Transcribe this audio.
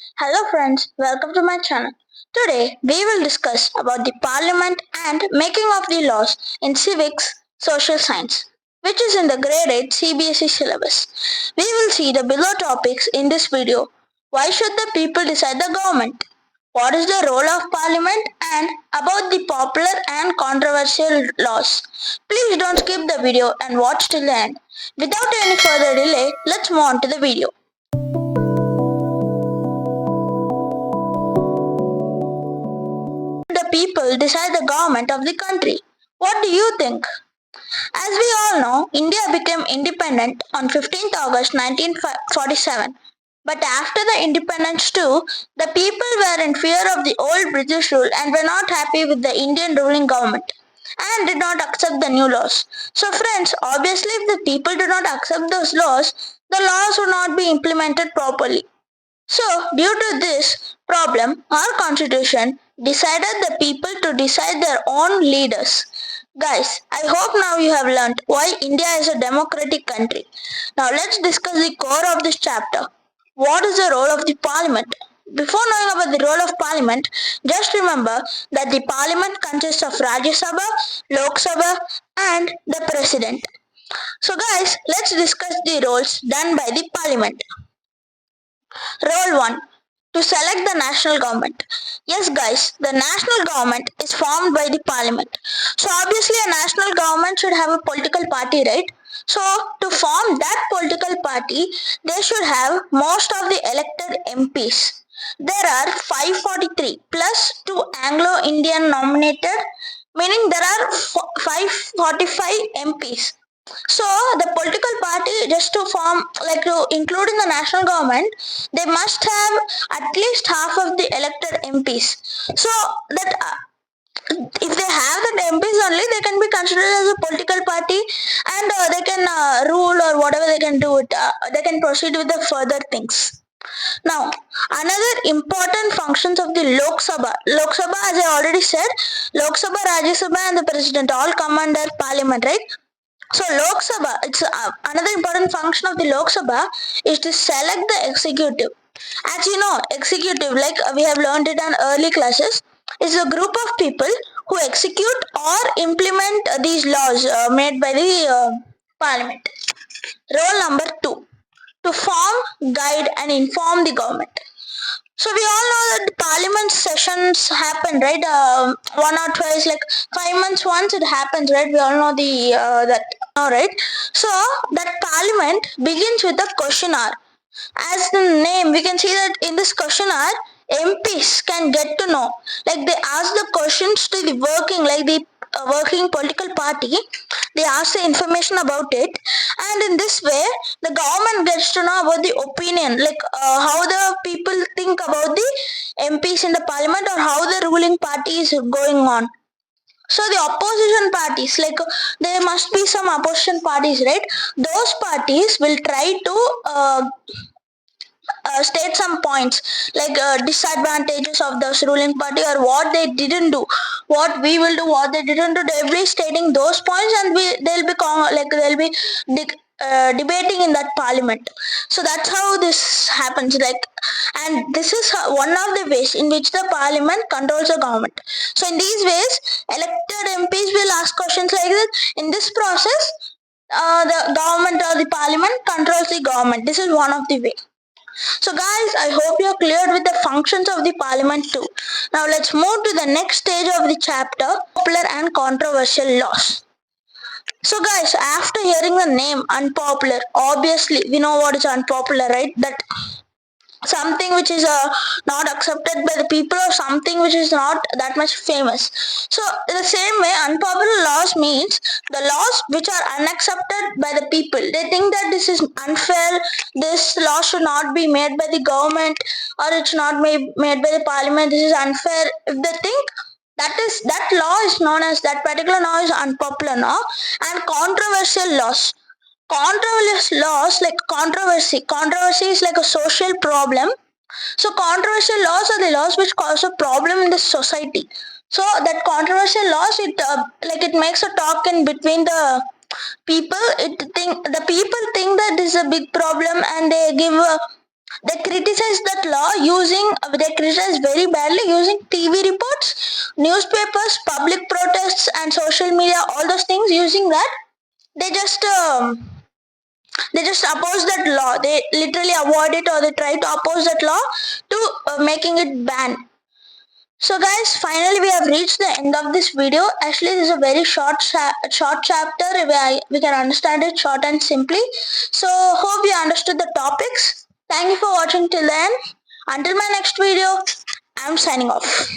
Hello friends, welcome to my channel. Today we will discuss about the parliament and making of the laws in civics, social science, which is in the grade 8 CBSE syllabus. We will see the below topics in this video. Why should the people decide the government? What is the role of parliament and about the popular and controversial laws? Please don't skip the video and watch till the end. Without any further delay, let's move on to the video. The people decide the government of the country. What do you think? As we all know, India became independent on 15th August 1947. But after the independence too, the people were in fear of the old British rule and were not happy with the Indian ruling government and did not accept the new laws. So friends, obviously if the people do not accept those laws, the laws will not be implemented properly. So, due to this problem, our constitution decided the people to decide their own leaders. Guys, I hope now you have learnt why India is a democratic country. Now let's discuss the core of this chapter. What is the role of the parliament? Before knowing about the role of parliament, just remember that the parliament consists of Rajya Sabha, Lok Sabha and the president. So guys, let's discuss the roles done by the parliament. Role 1. To select the national government. Yes guys, the national government is formed by the parliament. So obviously a national government should have a political party, right? So to form that political party, they should have most of the elected MPs. There are 543 plus 2 Anglo-Indian nominated, meaning there are 545 MPs. So the political party, just to form, like to include in the national government, they must have at least half of the elected MPs. So that if they have that MPs only, they can be considered as a political party, and they can rule or whatever they can do it. They can proceed with the further things. Now, another important functions of the Lok Sabha. Lok Sabha, as I already said, Lok Sabha, Rajya Sabha and the President all come under Parliament, right? So Lok Sabha, it's another important function of the Lok Sabha is to select the executive. As you know, executive, like we have learned it in early classes, is a group of people who execute or implement these laws made by the parliament. Role number 2, to form, guide and inform the government. So we all know that the parliament sessions happen, right? One or twice, like 5 months once it happens, right? We all know the that now, right? So that parliament begins with a question hour. As the name, we can see that in this question hour, MPs can get to know, like they ask the questions to the working, like the working political party. They ask the information about it, and in this way, the government gets to know about the opinion, like how the people think about the MPs in the parliament or how the ruling party is going on. So the opposition parties, like there must be some opposition parties, right? Those parties will try to state some points like disadvantages of this ruling party or what they didn't do, what we will do, what they didn't do. They'll be stating those points, and they'll be debating in that parliament. So that's how this happens. Like, and this is one of the ways in which the parliament controls the government. So in these ways, elected MPs will ask questions like this. In this process, the government or the parliament controls the government. This is one of the way. So guys, I hope you are cleared with the functions of the parliament too. Now let's move to the next stage of the chapter, popular and controversial laws. So guys, after hearing the name unpopular, obviously we know what is unpopular, right? That something which is not accepted by the people or something which is not that much famous. So in the same way, unpopular laws means the laws which are unaccepted by the people. They think that this is unfair, this law should not be made by the government or it's not made by the parliament, this is unfair. If they think that law is known as, that particular law is unpopular law. And controversial laws, controversial laws, like controversy is like a social problem. So controversial laws are the laws which cause a problem in the society. So that controversial laws, it makes a talk in between the people. The people think that this is a big problem, and they give They criticized that law they criticized very badly using TV reports, newspapers, public protests, and social media, all those things. Using that, they just oppose that law. They literally avoid it, or they try to oppose that law to making it ban. So guys, finally we have reached the end of this video. Actually, this is a very short chapter where we can understand it short and simply. So hope you understood the topics. Thank you for watching till then. Until my next video, I'm signing off.